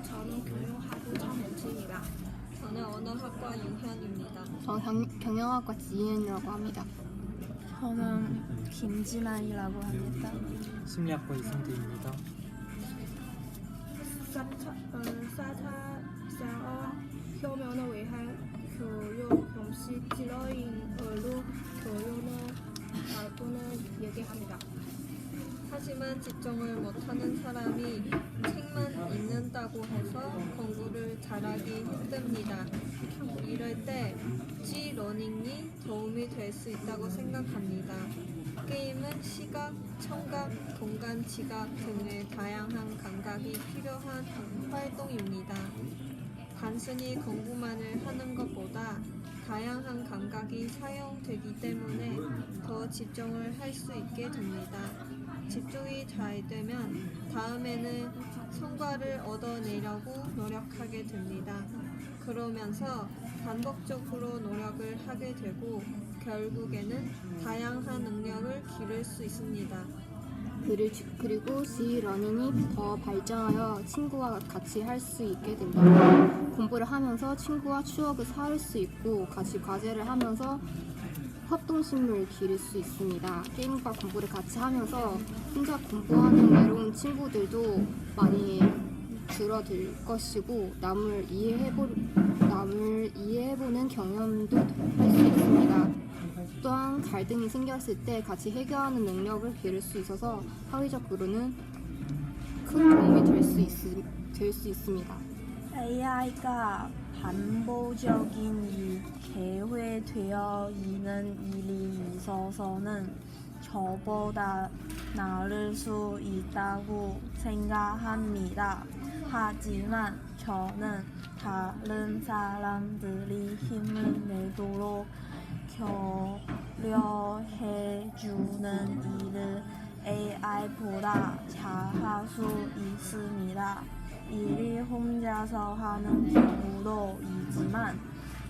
저는 경영학부 전문지입니다. 저는 언어학과 윤현입니다. 저는 경영학과 지은이라고 합니다. 저는 김진아이라고 합니다. 심리학과 이승대입니다. 4차 효면의 외한 교육 형식 지도인으로 교육을 알고는 얘기합니다. 하지만 집중을 못하는 사람이 책만 읽는다고 해서 공부를 잘하기 힘듭니다. 이럴 때 G러닝이 도움이 될 수 있다고 생각합니다. 게임은 시각, 청각, 공간, 지각 등의 다양한 감각이 필요한 활동입니다. 단순히 공부만을 하는 것보다 다양한 감각이 사용되기 때문에 더 집중을 할 수 있게 됩니다. 집중이 잘 되면 다음에는 성과를 얻어내려고 노력하게 됩니다. 그러면서 반복적으로 노력을 하게 되고 결국에는 다양한 능력을 기를 수 있습니다. 그리고 G러닝이 더 발전하여 친구와 같이 할 수 있게 된다. 공부를 하면서 친구와 추억을 쌓을 수 있고 같이 과제를 하면서 협동심을 기를 수 있습니다. 게임과 공부를 같이 하면서 혼자 공부하는 외로운 친구들도 많이 줄어들 것이고 남을 이해해보는 경험도 할 수 있습니다. 또한 갈등이 생겼을 때 같이 해결하는 능력을 기를 수 있어서 사회적으로는 큰 도움이 될 수 있습니다. AI가 반복적인 계획되어 있는 일이 있어서는 저보다 나을 수 있다고 생각합니다. 하지만 저는 다른 사람들이 힘을 내도록 격려해주는 일을 AI보다 잘할 수 있습니다. 일이 혼자서 하는 경우도 있지만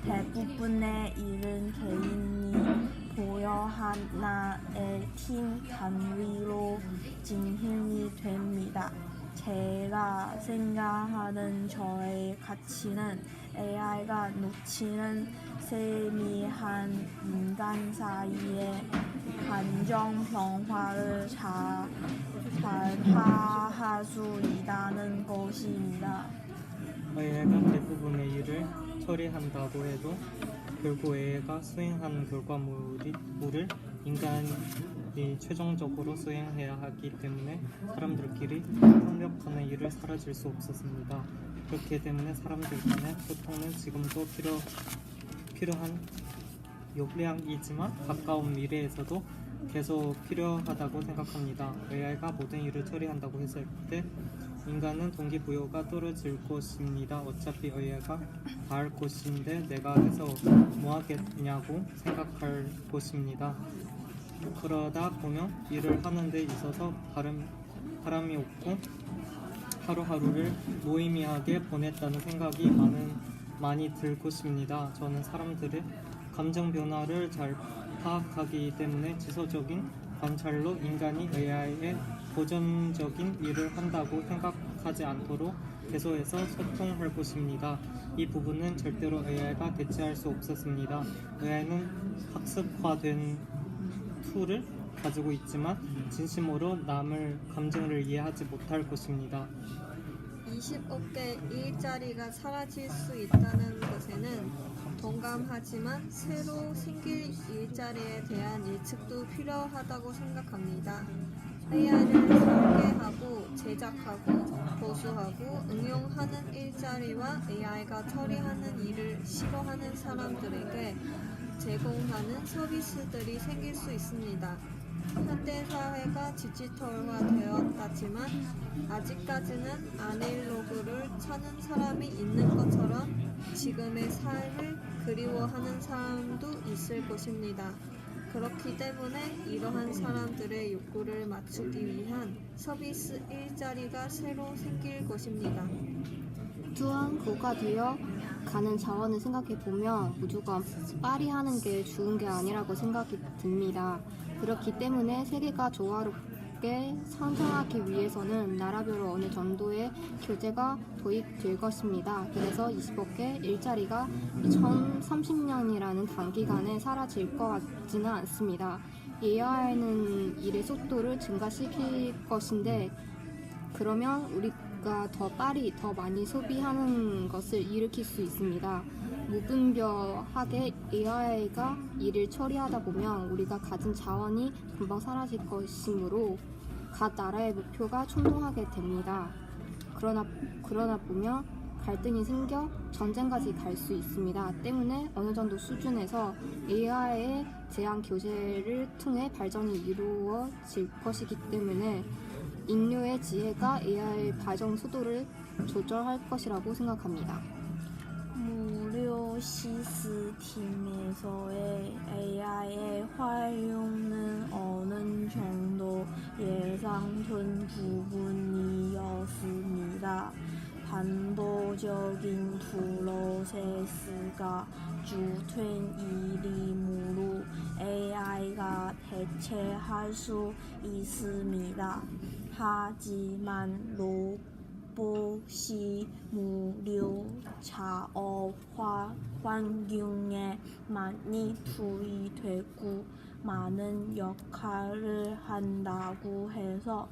대부분의 일은 개인이 보여 하나의 팀 단위로 진행이 됩니다. 제가 생각하는 저의 가치는 AI가 놓치는 세미한 인간 사이의 감정 변화를 잘 파악할 수 있다는 것입니다. AI가 대부분의 일을 처리한다고 해도 결국 AI가 수행한 결과물을 인간이 최종적으로 수행해야 하기 때문에 사람들끼리 협력하는 일을 사라질 수 없었습니다. 그렇기 때문에 사람들 간의 소통은 지금도 필요한 역량이지만 가까운 미래에서도 계속 필요하다고 생각합니다. AI가 모든 일을 처리한다고 했을 때 인간은 동기부여가 떨어질 것입니다. 어차피 AI가 다 할 것인데 내가 해서 뭐 하겠냐고 생각할 것입니다. 그러다 보면 일을 하는 데 있어서 바람이 없고 하루하루를 무의미하게 보냈다는 생각이 많이 들 것입니다. 저는 사람들의 감정 변화를 잘 파악하기 때문에 지속적인 관찰로 인간이 AI의 고전적인 일을 한다고 생각하지 않도록 계속해서 소통할 것입니다. 이 부분은 절대로 AI가 대체할 수 없었습니다. AI는 학습화된 툴을 가지고 있지만 진심으로 남의 감정을 이해하지 못할 것입니다. 20억대 일자리가 사라질 수 있다는 것에는 동감하지만 새로 생길 일자리에 대한 예측도 필요하다고 생각합니다. AI를 설계하고 제작하고 보수하고 응용하는 일자리와 AI가 처리하는 일을 싫어하는 사람들에게 제공하는 서비스들이 생길 수 있습니다. 현대사회가 디지털화되었다지만 아직까지는 아날로그를 찾는 사람이 있는 것처럼 지금의 삶을 그리워하는 사람도 있을 것입니다. 그렇기 때문에 이러한 사람들의 욕구를 맞추기 위한 서비스 일자리가 새로 생길 것입니다. 또한 고가되어 가는 자원을 생각해보면 무조건 빨리 하는 게 좋은 게 아니라고 생각이 듭니다. 그렇기 때문에 세계가 조화롭게 교육에 상정하기 위해서는 나라별로 어느 정도의 교재가 도입될 것입니다. 그래서 20억개 일자리가 2030년이라는 단기간에 사라질 것 같지는 않습니다. AI는 일의 속도를 증가시킬 것인데 그러면 우리가 더 빨리 더 많이 소비하는 것을 일으킬 수 있습니다. 무분별하게 AI가 일을 처리하다 보면 우리가 가진 자원이 금방 사라질 것이므로 각 나라의 목표가 충돌하게 됩니다. 그러나 보면 갈등이 생겨 전쟁까지 갈 수 있습니다. 때문에 어느 정도 수준에서 AI의 제한 교제를 통해 발전이 이루어질 것이기 때문에 인류의 지혜가 AI 발전 속도를 조절할 것이라고 생각합니다. 무료 시스템에서의 AI의 활용은 어느 정도 예상된 부분이었습니다. 반복적인 프로세스가 주된 일이므로 AI가 대체할 수 있습니다. 하지만 로봇이 무료 작업 환경에 많이 투입되고 많은 역할을 한다고 해서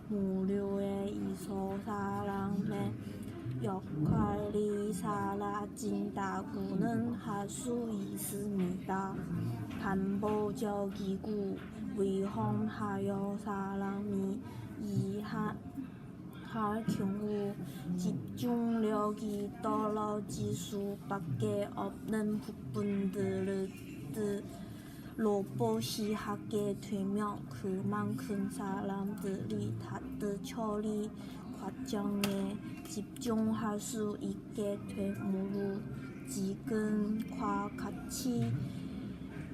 무료에 있어 사람의 역할이 사라진다고는 할 수 있습니다. 반복적이고 위험하여 사람이 일할 경우 집중력이 떨어질 수밖에 없는 부분들을 로봇이 하게 되면 그만큼 사람들이 다들 처리 과정에 집중할 수 있게 되므로 지금과 같이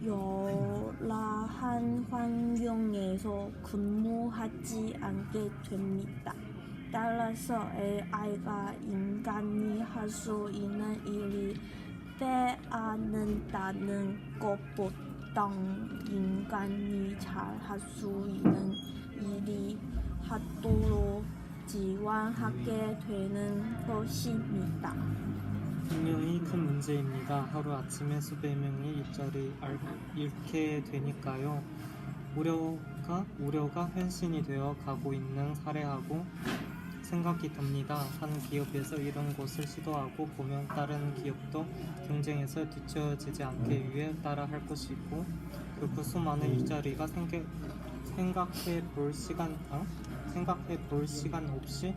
열악한 환경에서 근무하지 않게 됩니다. 따라서 AI가 인간이 할 수 있는 일을 빼앗는다는 것보다 인간이 잘 할 수 있는 일이 하도록 지원하게 되는 것입니다. 분명히 큰 문제입니다. 하루아침에 수백 명의 일자리 잃게 되니까요. 우려가 현실이 되어 가고 있는 사례하고 생각이 듭니다. 한 기업에서 이런 것을 시도하고 보면 다른 기업도 경쟁에서 뒤처지지 않기 위해 따라 할 것이고 그 수많은 일자리가 생각해 볼 시간 없이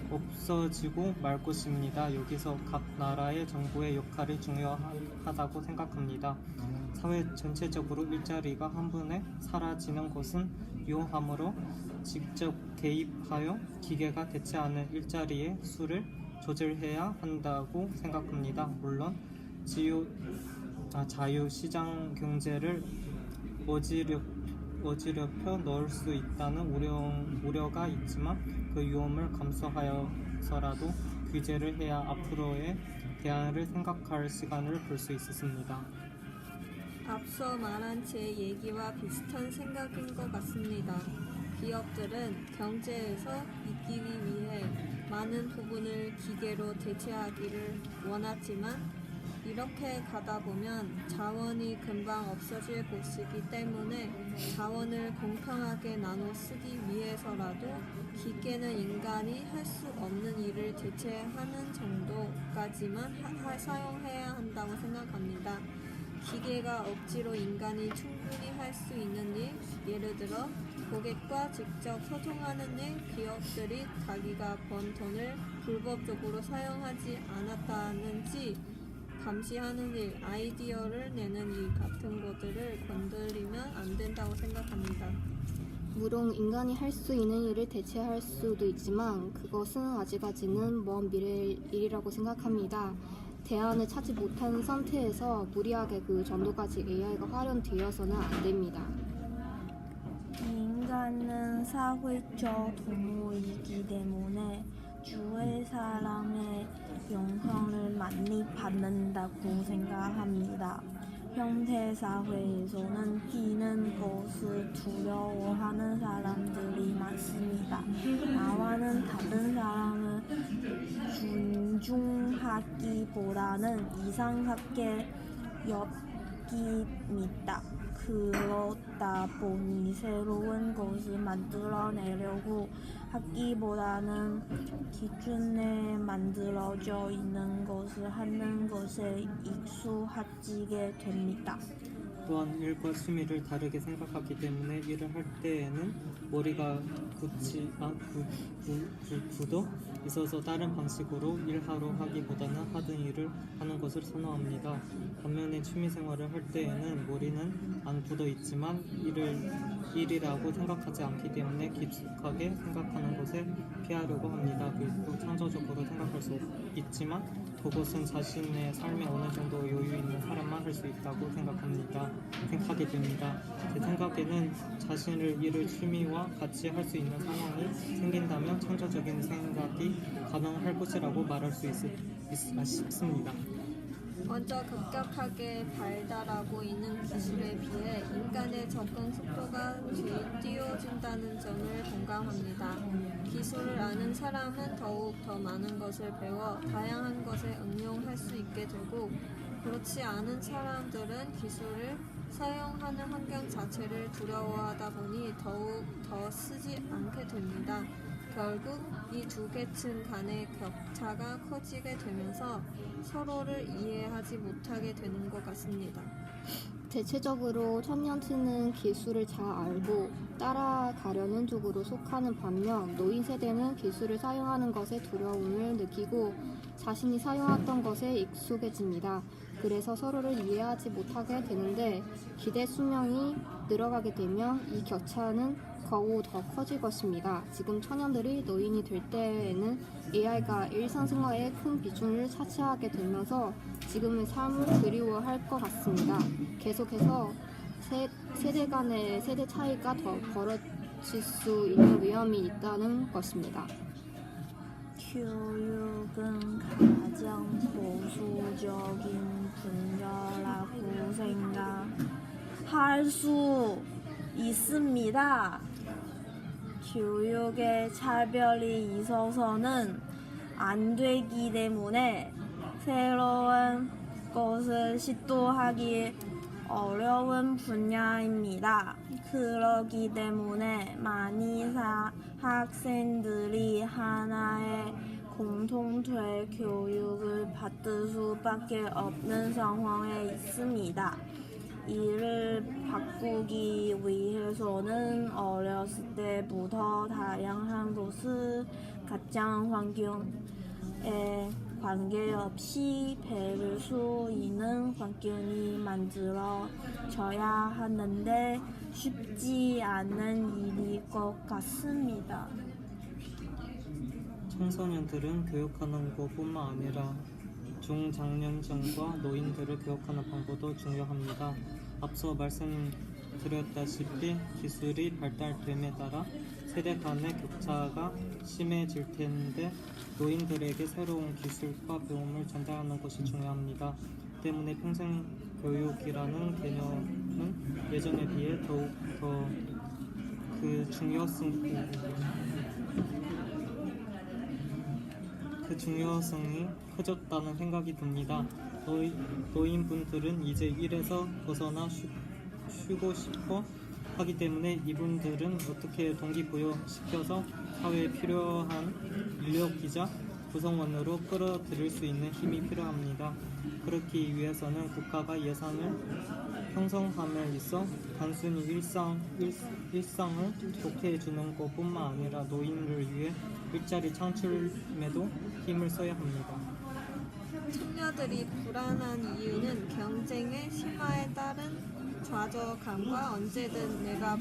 없어지고 말 것입니다. 여기서 각 나라의 정부의 역할이 중요하다고 생각합니다. 사회 전체적으로 일자리가 한 번에 사라지는 것은 위험하므로 직접 개입하여 기계가 대체하는 일자리의 수를 조절해야 한다고 생각합니다. 물론 자유시장 경제를 어지럽혀 넣을 수 있다는 우려가 있지만 그 위험을 감수하여서라도 규제를 해야 앞으로의 대안을 생각할 시간을 볼 수 있었습니다. 앞서 말한 제 얘기와 비슷한 생각인 것 같습니다. 기업들은 경제에서 이기기 위해 많은 부분을 기계로 대체하기를 원하지만 이렇게 가다 보면 자원이 금방 없어질 것이기 때문에 자원을 공평하게 나눠 쓰기 위해서라도 기계는 인간이 할 수 없는 일을 대체하는 정도까지만 사용해야 한다고 생각합니다. 기계가 억지로 인간이 충분히 할 수 있는 일, 예를 들어 고객과 직접 소통하는 일, 기업들이 자기가 번 돈을 불법적으로 사용하지 않았다는지 감시하는 일, 아이디어를 내는 일 같은 것들을 건드리면 안 된다고 생각합니다. 물론 인간이 할 수 있는 일을 대체할 수도 있지만 그것은 아직까지는 먼 미래의 일이라고 생각합니다. 대안을 찾지 못하는 상태에서 무리하게 그 정도까지 AI가 활용되어서는 안 됩니다. 인간은 사회적 동물이기 때문에 주위 사람의 영향을 많이 받는다고 생각합니다. 현대 사회에서는 뛰는 것을 두려워하는 사람들이 많습니다. 나와는 다른 사람을 존중하기보다는 이상하게 여깁니다. 그러다 보니 새로운 것을 만들어내려고 하기보다는 기존에 만들어져 있는 것을 하는 것에 익숙해지게 됩니다. 또한 일과 취미를 다르게 생각하기 때문에 일을 할 때에는 머리가 굳어 있어서 다른 방식으로 일하러 하기보다는 하던 일을 하는 것을 선호합니다. 반면에 취미생활을 할 때에는 머리는 안 굳어 있지만 일이라고 생각하지 않기 때문에 깊숙하게 생각하는 것을 피하려고 합니다. 그리고 창조적으로 생각할 수 있지만 그것은 자신의 삶에 어느 정도 여유 있는 사람만 할 수 있다고 생각하게 됩니다. 제 생각에는 자신을 일을 취미와 같이 할 수 있는 상황이 생긴다면 창조적인 생각이 가능할 것이라고 말할 수 싶습니다. 먼저 급격하게 발달하고 있는 기술에 비해 인간의 접근 속도가 뒤처진다는 점을 공감합니다. 기술을 아는 사람은 더욱 더 많은 것을 배워 다양한 것에 응용할 수 있게 되고, 그렇지 않은 사람들은 기술을 사용하는 환경 자체를 두려워하다 보니 더욱 더 쓰지 않게 됩니다. 결국 이 두 계층 간의 격차가 커지게 되면서 서로를 이해하지 못하게 되는 것 같습니다. 대체적으로 청년층은 기술을 잘 알고 따라가려는 쪽으로 속하는 반면 노인 세대는 기술을 사용하는 것에 두려움을 느끼고 자신이 사용했던 것에 익숙해집니다. 그래서 서로를 이해하지 못하게 되는데 기대 수명이 늘어가게 되면 이 격차는 거우 더 커질 것입니다. 지금 청년들이 노인이 될 때에는 AI가 일상생활에 큰 비중을 차지하게 되면서 지금의 삶을 그리워할 것 같습니다. 계속해서 세대 간의 세대 차이가 더 벌어질 수 있는 위험이 있다는 것입니다. 교육은 가장 보수적인 분야라고 생각할 수 있습니다. 교육에 차별이 있어서는 안 되기 때문에 새로운 것을 시도하기 어려운 분야입니다. 그렇기 때문에 많이 학생들이 하나의 공통된 교육을 받을 수밖에 없는 상황에 있습니다. 이를 바꾸기 위해서는 어렸을 때부터 다양한 것을 가정 환경에 관계없이 배울 수 있는 환경이 만들어져야 하는데 쉽지 않은 일일 것 같습니다. 청소년들은 교육하는 것뿐만 아니라 중장년층과 노인들을 교육하는 방법도 중요합니다. 앞서 말씀드렸다시피 기술이 발달됨에 따라 세대 간의 격차가 심해질 텐데 노인들에게 새로운 기술과 배움을 전달하는 것이 중요합니다. 때문에 평생교육이라는 개념은 예전에 비해 더욱 더 그 중요성이 커졌다는 생각이 듭니다. 노인분들은 이제 일에서 벗어나 쉬고 싶어 하기 때문에 이분들은 어떻게 동기부여시켜서 사회에 필요한 인력이자 구성원으로 끌어들일 수 있는 힘이 필요합니다. 그렇기 위해서는 국가가 예산을 형성함에 있어 단순히 일상을 좋게 해주는 것뿐만 아니라 노인을 위해 일자리 창출에도 힘을 써야 합니다. 청년들이 불안한 이유는 경쟁의 심화에 따른 좌절감과 언제든 내가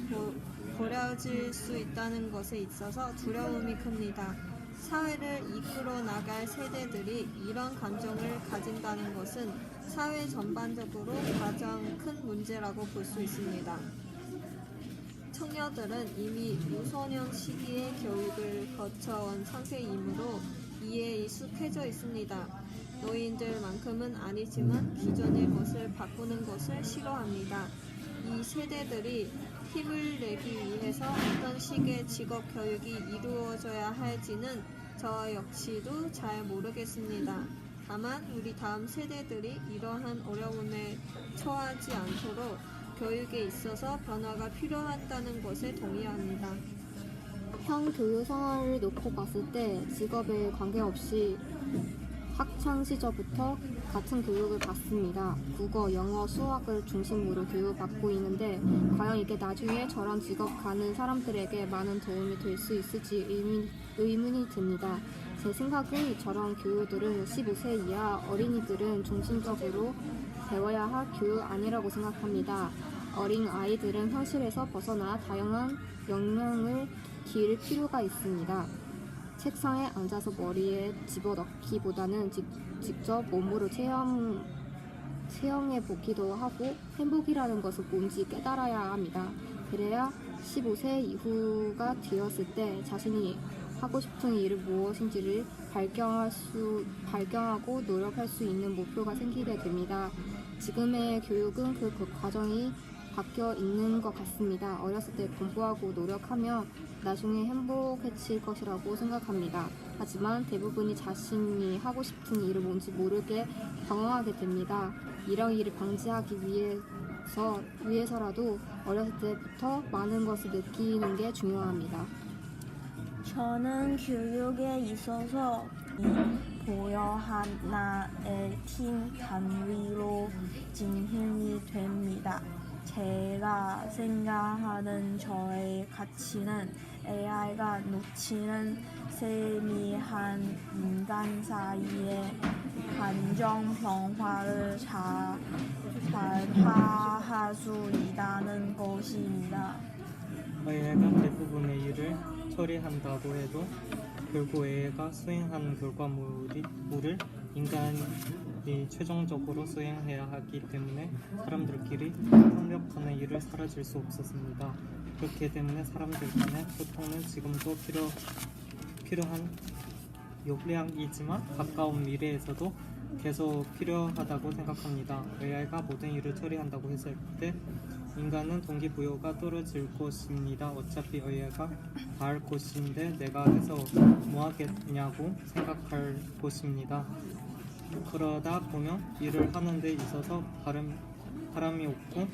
버려질 수 있다는 것에 있어서 두려움이 큽니다. 사회를 이끌어 나갈 세대들이 이런 감정을 가진다는 것은 사회 전반적으로 가장 큰 문제라고 볼 수 있습니다. 청년들은 이미 유소년 시기의 교육을 거쳐온 상태이므로 이에 익숙해져 있습니다. 노인들만큼은 아니지만 기존의 것을 바꾸는 것을 싫어합니다. 이 세대들이 힘을 내기 위해서 어떤 식의 직업 교육이 이루어져야 할지는 저 역시도 잘 모르겠습니다. 다만 우리 다음 세대들이 이러한 어려움에 처하지 않도록 교육에 있어서 변화가 필요하다는 것에 동의합니다. 형 교육 생활을 놓고 봤을 때 직업에 관계없이 학창 시절부터 같은 교육을 받습니다. 국어, 영어, 수학을 중심으로 교육받고 있는데 과연 이게 나중에 저런 직업 가는 사람들에게 많은 도움이 될 수 있을지 의문이 듭니다. 제 생각엔 저런 교육들은 15세 이하 어린이들은 중심적으로 배워야 할 교육 아니라고 생각합니다. 어린 아이들은 현실에서 벗어나 다양한 역량을 기를 필요가 있습니다. 책상에 앉아서 머리에 집어넣기보다는 직접 몸으로 체험해 보기도 하고 행복이라는 것은 뭔지 깨달아야 합니다. 그래야 15세 이후가 되었을 때 자신이 하고 싶은 일이 무엇인지를 발견하고 노력할 수 있는 목표가 생기게 됩니다. 지금의 교육은 그 과정이 바뀌어 있는 것 같습니다. 어렸을 때 공부하고 노력하면 나중에 행복해질 것이라고 생각합니다. 하지만 대부분이 자신이 하고 싶은 일이 뭔지 모르게 방황하게 됩니다. 이런 일을 방지하기 위해서라도 어렸을 때부터 많은 것을 느끼는 게 중요합니다. 저는 교육에 있어서 보여 하나의 팀 단위로 진행이 됩니다. 제가 생각하는 저의 가치는 AI가 놓치는 세미한 인간 사이의 감정 변화를 잘 파악할 수 있다는 것입니다. AI가 대부분의 일을 처리한다고 해도 결국 AI가 수행한 결과물을 인간이 최종적으로 수행해야 하기 때문에 사람들끼리 협력하는 일을 사라질 수 없었습니다. 그렇기 때문에 사람들 간의 소통은 지금도 필요한 역량이지만 가까운 미래에서도 계속 필요하다고 생각합니다. AI가 모든 일을 처리한다고 했을 때 인간은 동기부여가 떨어질 것입니다. 어차피 AI가 다 할 것인데 내가 해서 뭐 하겠냐고 생각할 것입니다. 그러다 보면 일을 하는 데 있어서 바람이 없고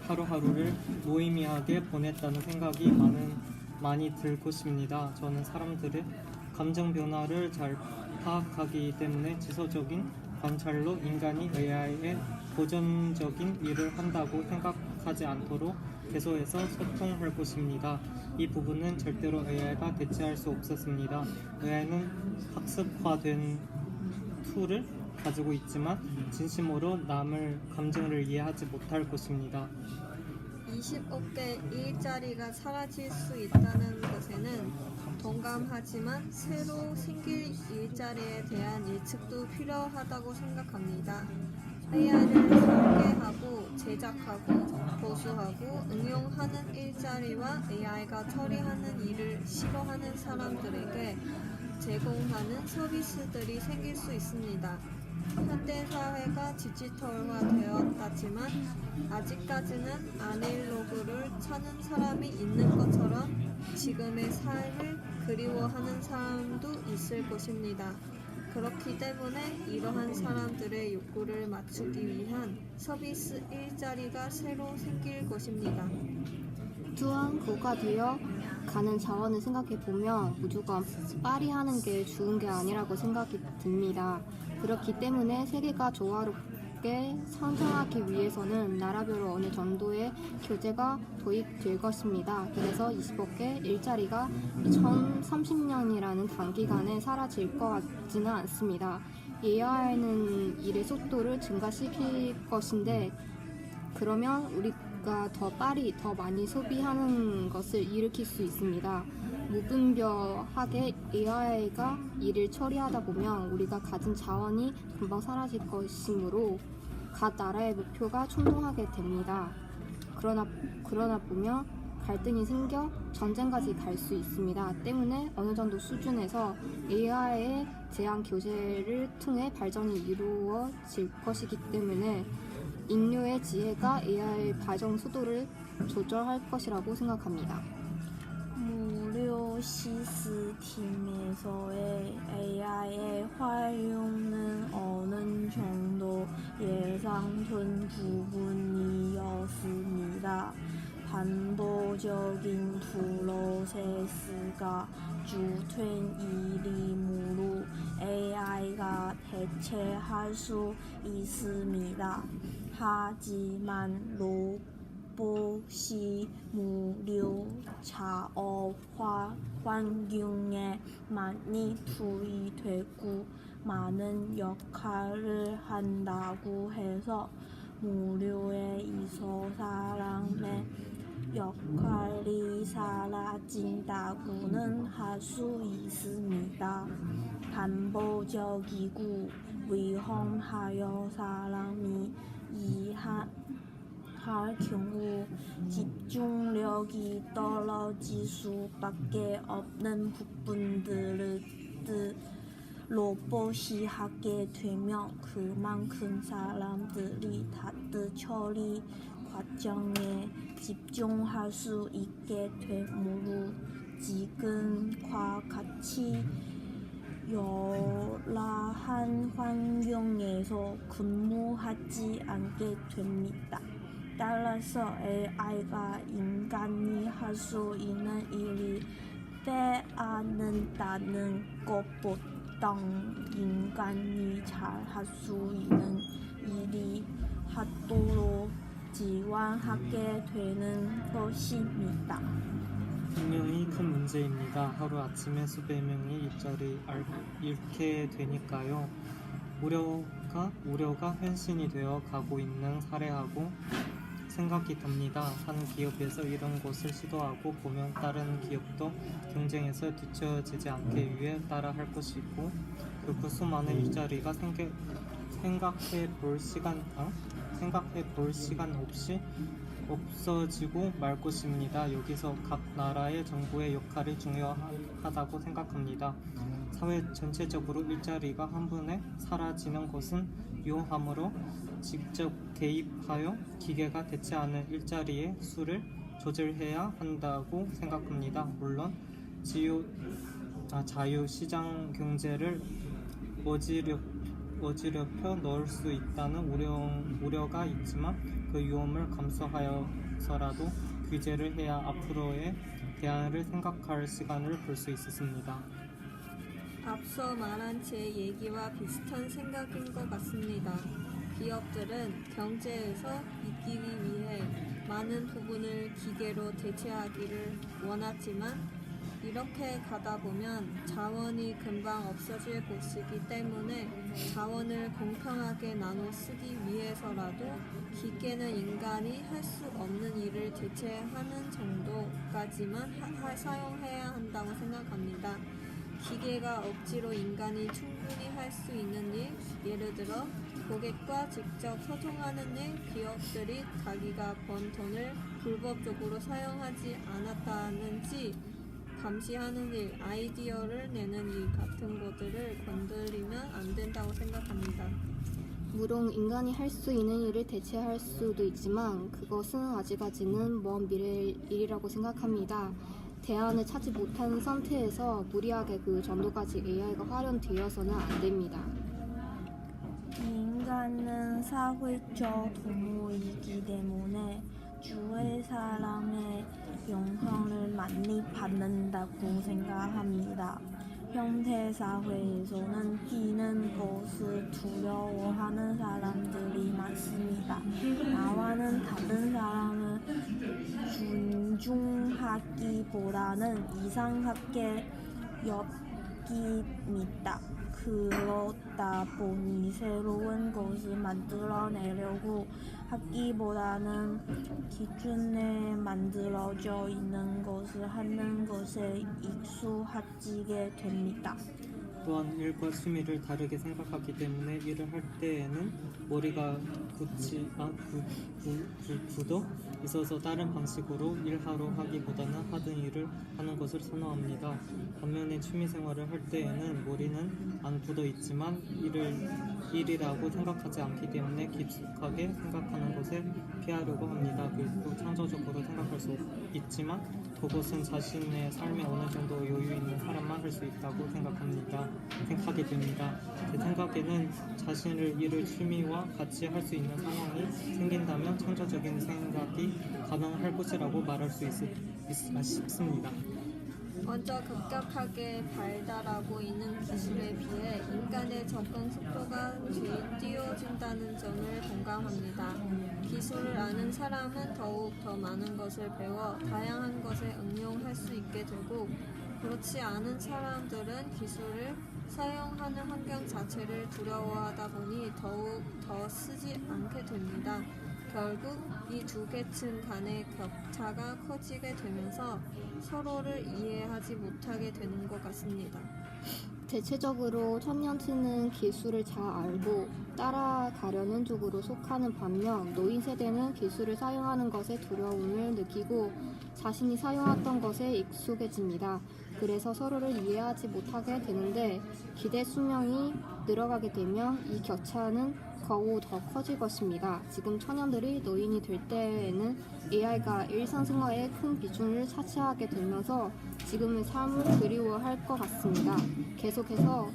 하루하루를 무의미하게 보냈다는 생각이 많이 들 것입니다. 저는 사람들의 감정 변화를 잘 파악하기 때문에 지속적인 관찰로 인간이 AI의 고전적인 일을 한다고 생각하지 않도록 계속해서 소통할 것입니다. 이 부분은 절대로 AI가 대체할 수 없었습니다. AI는 학습화된 툴을 가지고 있지만 진심으로 남의 감정을 이해하지 못할 것입니다. 20억 개 일자리가 사라질 수 있다는 것에는 동감하지만 새로 생길 일자리에 대한 예측도 필요하다고 생각합니다. AI를 설계하고 제작하고 보수하고 응용하는 일자리와 AI가 처리하는 일을 싫어하는 사람들에게 제공하는 서비스들이 생길 수 있습니다. 현대사회가 디지털화되었다지만 아직까지는 아날로그를 찾는 사람이 있는 것처럼 지금의 삶을 그리워하는 사람도 있을 것입니다. 그렇기 때문에 이러한 사람들의 욕구를 맞추기 위한 서비스 일자리가 새로 생길 것입니다. 또한 고가되어 가는 자원을 생각해보면 무조건 빨리 하는 게 좋은 게 아니라고 생각이 듭니다. 그렇기 때문에 세계가 조화롭게 성장하기 위해서는 나라별로 어느 정도의 교제가 도입될 것입니다. 그래서 20억 개 일자리가 2030년이라는 단기간에 사라질 것 같지는 않습니다. AI는 일의 속도를 증가시킬 것인데 그러면 우리가 더 빨리 더 많이 소비하는 것을 일으킬 수 있습니다. 무분별하게 AI가 일을 처리하다 보면 우리가 가진 자원이 금방 사라질 것이므로 각 나라의 목표가 충돌하게 됩니다. 그러나 보면 갈등이 생겨 전쟁까지 갈 수 있습니다. 때문에 어느 정도 수준에서 AI의 제한 교제를 통해 발전이 이루어질 것이기 때문에 인류의 지혜가 AI 발전 속도를 조절할 것이라고 생각합니다. 무료 시스템에서의 AI의 활용은 어느 정도 예상된 부분이었습니다. 반복적인 프로세스가 주된 일이므로 AI가 대체할 수 있습니다. 하지만 로봇이 무료 작업 환경에 많이 투입되고 많은 역할을 한다고 해서 무료에 있어 사람의 역할이 사라진다고는 할 수 있습니다. 반복적이고 위험하여 사람이 일할 경우 집중력이 떨어질 수밖에 없는 부분들을 로봇이 하게 되면 그만큼 사람들이 다트 처리 과정에 집중할 수 있게 되므로 지금과 같이 열악한 환경에서 근무하지 않게 됩니다. 따라서 AI가 인간이 할 수 있는 일을 빼앗는다는 것보다 인간이 잘 할 수 있는 일이 하도록 지원하게 되는 것입니다. 분명히 큰 문제입니다. 하루아침에 수백 명의 일자리 잃게 되니까요. 우려가 현실이 되어 가고 있는 사례하고 생각이 듭니다. 한 기업에서 이런 것을 시도하고 보면 다른 기업도 경쟁에서 뒤처지지 않기 위해 따라 할 것이고 그 수많은 일자리가 생각해 볼 시간 없이 없어지고 말 것입니다. 여기서 각 나라의 정부의 역할이 중요하다고 생각합니다. 사회 전체적으로 일자리가 한 번에 사라지는 것은 위험하므로 직접 개입하여 기계가 대체하는 일자리의 수를 조절해야 한다고 생각합니다. 물론 자유시장 경제를 어지럽혀 넣을 수 있다는 우려가 있지만 그 위험을 감수하여서라도 규제를 해야 앞으로의 대안을 생각할 시간을 볼 수 있었습니다. 앞서 말한 제 얘기와 비슷한 생각인 것 같습니다. 기업들은 경제에서 이기기 위해 많은 부분을 기계로 대체하기를 원하지만 이렇게 가다 보면 자원이 금방 없어질 것이기 때문에 자원을 공평하게 나눠 쓰기 위해서라도 기계는 인간이 할 수 없는 일을 대체하는 정도까지만 사용해야 한다고 생각합니다. 기계가 억지로 인간이 충분히 할 수 있는 일, 예를 들어 고객과 직접 소통하는 일, 기업들이 자기가 번 돈을 불법적으로 사용하지 않았다는지 감시하는 일, 아이디어를 내는 일 같은 것들을 건드리면 안 된다고 생각합니다. 물론 인간이 할 수 있는 일을 대체할 수도 있지만 그것은 아직까지는 먼 미래의 일이라고 생각합니다. 대안을 찾지 못한 상태에서 무리하게 그 정도까지 AI가 활용되어서는 안 됩니다. 인간은 사회적 동물이기 때문에 주위 사람의 영향을 많이 받는다고 생각합니다. 현대사회에서는 뛰는 것을 두려워하는 사람들이 많습니다. 나와는 다른 사람을 존중하기보다는 이상하게 여깁니다. 그러다 보니 새로운 것을 만들어내려고 하기보다는 기존에 만들어져 있는 것을 하는 것에 익숙해지게 됩니다. 또한 일과 취미를 다르게 생각하기 때문에 일을 할 때에는 머리가 굳어 있어서 다른 방식으로 일하러 하기보다는 하던 일을 하는 것을 선호합니다. 반면에 취미생활을 할 때에는 머리는 안 굳어 있지만 일이라고 생각하지 않기 때문에 깊숙하게 생각하는 것을 피하려고 합니다. 그리고 창조적으로 생각할 수 있지만 그것은 자신의 삶에 어느 정도 여유 있는 사람만 할 수 있다고 생각하게 됩니다. 제 생각에는 자신을 일을 취미와 같이 할 수 있는 상황이 생긴다면 창조적인 생각이 가능할 것이라고 말할 수 싶습니다. 먼저 급격하게 발달하고 있는 기술에 비해 인간의 접근 속도가 뛰어진다는 점을 공감합니다. 기술을 아는 사람은 더욱 더 많은 것을 배워 다양한 것에 응용할 수 있게 되고, 그렇지 않은 사람들은 기술을 사용하는 환경 자체를 두려워하다 보니 더욱 더 쓰지 않게 됩니다. 결국 이 두 계층 간의 격차가 커지게 되면서 서로를 이해하지 못하게 되는 것 같습니다. 대체적으로 청년층은 기술을 잘 알고 따라가려는 쪽으로 속하는 반면 노인 세대는 기술을 사용하는 것에 두려움을 느끼고 자신이 사용했던 것에 익숙해집니다. 그래서 서로를 이해하지 못하게 되는데 기대 수명이 늘어가게 되면 이 격차는 거우 더 커질 것입니다. 지금 청년들이 노인이 될 때에는 AI가 일상생활에 큰 비중을 차지하게 되면서 지금의 삶을 그리워할 것 같습니다. 계속해서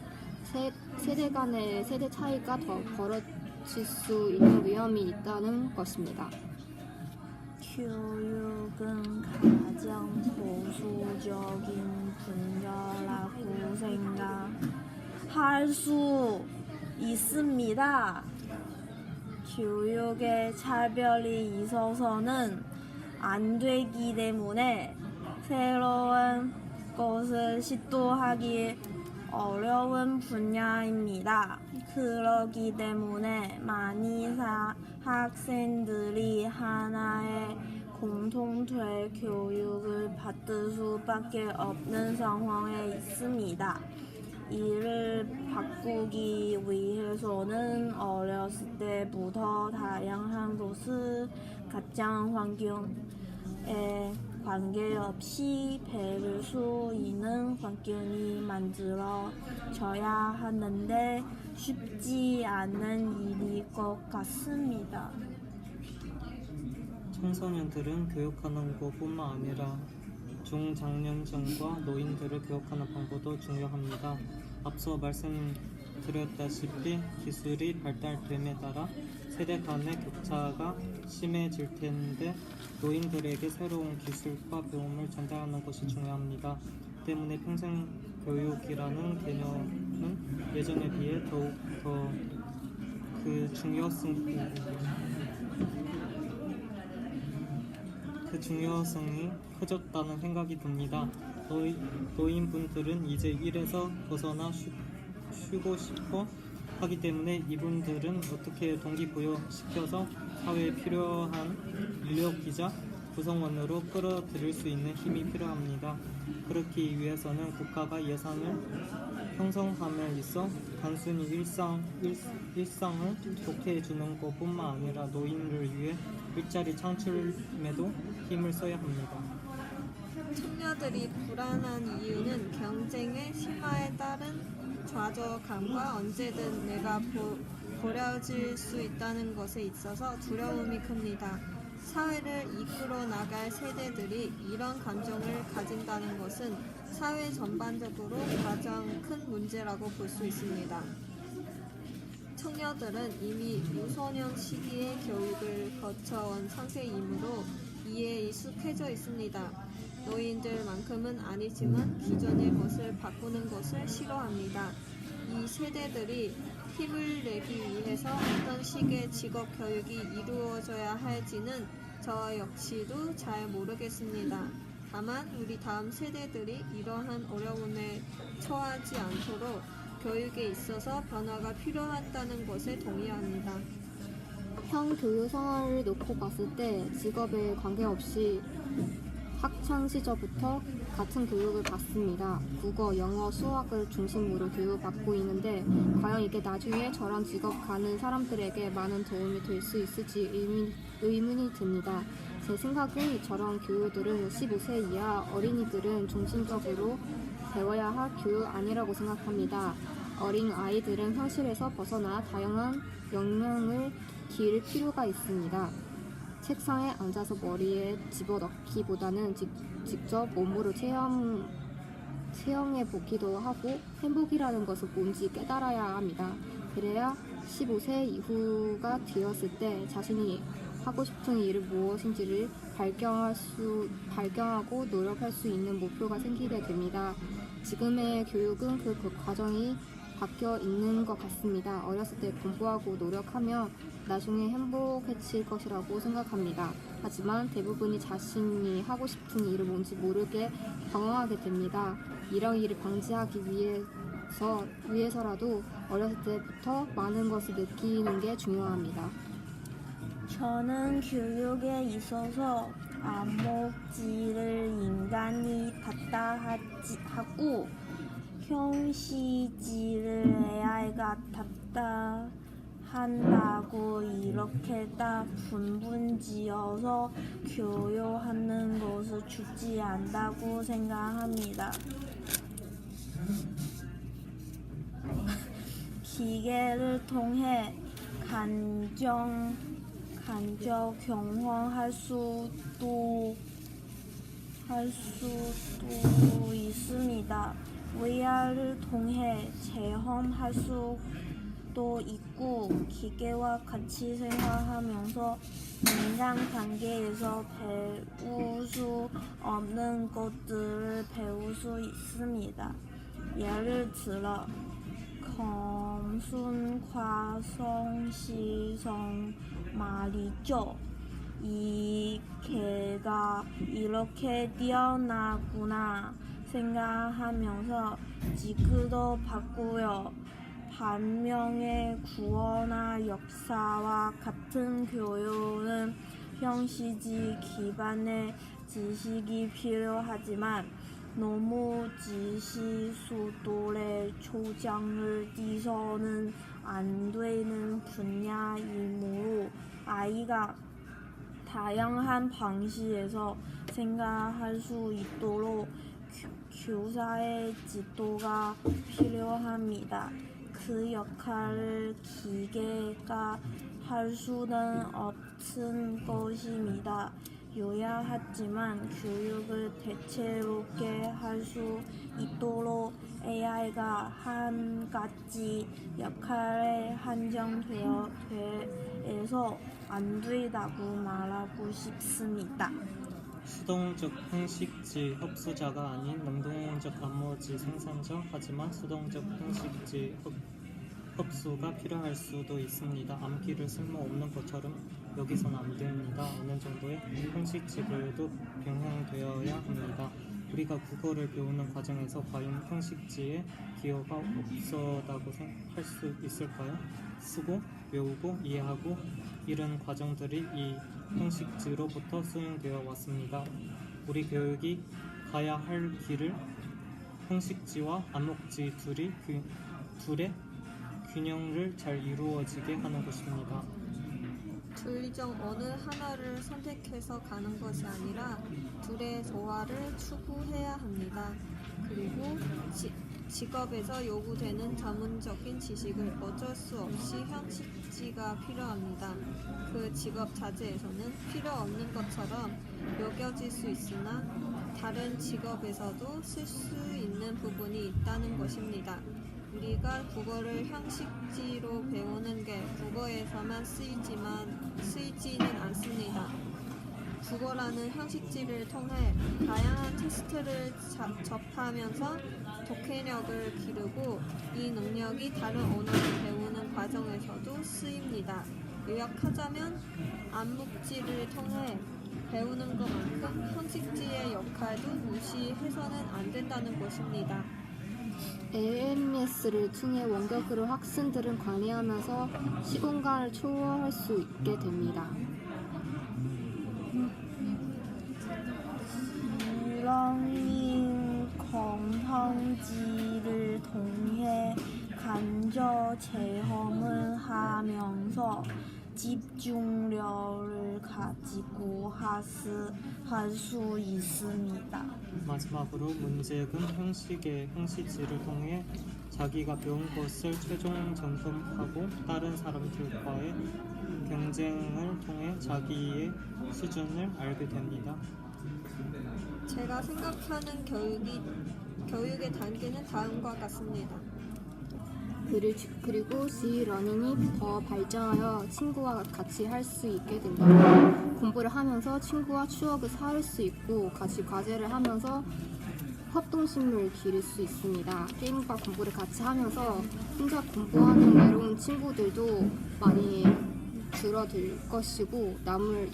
세대 간의 세대 차이가 더 벌어질 수 있는 위험이 있다는 것입니다. 교육은 가장 보수적인 분야라고 생각할 수 있습니다. 교육에 차별이 있어서는 안 되기 때문에 새로운 것을 시도하기 어려운 분야입니다. 그렇기 때문에 많은 학생들이 하나의 공통된 교육을 받을 수밖에 없는 상황에 있습니다. 이를 바꾸기 위해서는 어렸을 때부터 다양한 것을 가정 환경에 관계없이 배울 수 있는 환경이 만들어져야 하는데 쉽지 않은 일일 것 같습니다. 청소년들은 교육하는 것뿐만 아니라 중장년층과 노인들을 교육하는 방법도 중요합니다. 앞서 말씀드렸다시피 기술이 발달됨에 따라 세대 간의 격차가 심해질 텐데 노인들에게 새로운 기술과 배움을 전달하는 것이 중요합니다. 때문에 평생교육이라는 개념은 예전에 비해 더욱 더 그 중요성이 커졌다는 생각이 듭니다. 노인분들은 이제 일에서 벗어나 쉬고 싶어 하기 때문에 이분들은 어떻게 동기부여시켜서 사회에 필요한 인력이자 구성원으로 끌어들일 수 있는 힘이 필요합니다. 그렇기 위해서는 국가가 예산을 형성함에 있어 단순히 일상을 좋게 해주는 것뿐만 아니라 노인을 위해 일자리 창출에도 힘을 써야 합니다. 청년들이 불안한 이유는 경쟁의 심화에 따른 좌절감과 언제든 내가 버려질 수 있다는 것에 있어서 두려움이 큽니다. 사회를 이끌어 나갈 세대들이 이런 감정을 가진다는 것은 사회 전반적으로 가장 큰 문제라고 볼 수 있습니다. 청년들은 이미 유소년 시기의 교육을 거쳐온 상태이므로 이에 익숙해져 있습니다. 노인들만큼은 아니지만 기존의 것을 바꾸는 것을 싫어합니다. 이 세대들이 힘을 내기 위해서 어떤 식의 직업 교육이 이루어져야 할지는 저 역시도 잘 모르겠습니다. 다만 우리 다음 세대들이 이러한 어려움에 처하지 않도록 교육에 있어서 변화가 필요하다는 것에 동의합니다. 형 교육 생활을 놓고 봤을 때 직업에 관계없이 학창 시절부터 같은 교육을 받습니다. 국어, 영어, 수학을 중심으로 교육받고 있는데 과연 이게 나중에 저런 직업 가는 사람들에게 많은 도움이 될 수 있을지 의문이 듭니다. 제 생각은 저런 교육들은 15세 이하 어린이들은 중심적으로 배워야 할 교육 아니라고 생각합니다. 어린 아이들은 현실에서 벗어나 다양한 역량을 기를 필요가 있습니다. 책상에 앉아서 머리에 집어넣기보다는 직접 몸으로 체험해 보기도 하고 행복이라는 것은 뭔지 깨달아야 합니다. 그래야 15세 이후가 되었을 때 자신이 하고 싶은 일이 무엇인지를 발견하고 노력할 수 있는 목표가 생기게 됩니다. 지금의 교육은 그 과정이 바뀌어 있는 것 같습니다. 어렸을 때 공부하고 노력하면 나중에 행복해질 것이라고 생각합니다. 하지만 대부분이 자신이 하고 싶은 일이 뭔지 모르게 방황하게 됩니다. 이런 일을 방지하기 위해서라도 어렸을 때부터 많은 것을 느끼는 게 중요합니다. 저는 교육에 있어서 암묵지를 인간이 닫다 하고 형식지를 AI가 닫다 한다고 이렇게 딱 분분지어서 교육하는 것은 좋지 않다고 생각합니다. 기계를 통해 감정 경험할 수도 있습니다. VR을 통해 체험할 수도 있고 기계와 같이 생활하면서 인간관계에서 배울 수 없는 것들을 배울 수 있습니다. 예를 들어 검순, 과성, 시성 말이죠. 이 개가 이렇게 뛰어나구나 생각하면서 지구도 바꾸요. 반면에 구어나 역사와 같은 교육은 형식지 기반의 지식이 필요하지만 너무 지식 수준의 초장을 뛰서는 안 되는 분야이므로 아이가 다양한 방식에서 생각할 수 있도록 교사의 지도가 필요합니다. 그 역할을 기계가 할 수는 없는 것입니다. 요약하지만 교육을 대체롭게 할 수 있도록 AI가 한 가지 역할에 한정되어서 안 된다고 말하고 싶습니다. 수동적 형식지 흡수자가 아닌 능동적 암호지 생산자. 하지만 수동적 형식지 흡수가 필요할 수도 있습니다. 암기를 쓸모없는 것처럼 여기선 안 됩니다. 어느 정도의 형식지 교육도 병행되어야 합니다. 우리가 국어를 배우는 과정에서 과연 형식지의 기여가 없었다고 할 수 있을까요? 쓰고, 외우고, 이해하고 이런 과정들이 이 형식지로부터 수행되어 왔습니다. 우리 교육이 가야 할 길을 형식지와 암묵지 둘의 균형을 잘 이루어지게 하는 것입니다. 둘 중 어느 하나를 선택해서 가는 것이 아니라 둘의 조화를 추구해야 합니다. 그리고 직업에서 요구되는 전문적인 지식을 어쩔 수 없이 형식지가 필요합니다. 그 직업 자체에서는 필요 없는 것처럼 여겨질 수 있으나 다른 직업에서도 쓸 수 있는 부분이 있다는 것입니다. 우리가 국어를 형식지로 배우는 게 국어에서만 쓰이지는 않습니다. 국어라는 형식지를 통해 다양한 테스트를 접하면서 독해력을 기르고 이 능력이 다른 언어를 배우는 과정에서도 쓰입니다. 요약하자면 암묵지를 통해 배우는 것만큼 형식지의 역할도 무시해서는 안 된다는 것입니다. LMS를 통해 원격으로 학생들은 관리하면서 시공간을 초월할 수 있게 됩니다. 영민 공성지를 통해 간접 체험을 하면서 집중력을 가지고 할 수 있습니다. 마지막으로 문제은 형식의 형식지를 통해 자기가 배운 것을 최종 점검하고 다른 사람들과의 경쟁을 통해 자기의 수준을 알게 됩니다. 제가 생각하는 교육의 단계는 다음과 같습니다. 그리고 C러닝이 더 발전하여 친구와 같이 할 수 있게 된다. 공부를 하면서 친구와 추억을 쌓을 수 있고 같이 과제를 하면서 협동심을 기를 수 있습니다. 게임과 공부를 같이 하면서 혼자 공부하는 외로운 친구들도 많이 줄어들 것이고 남을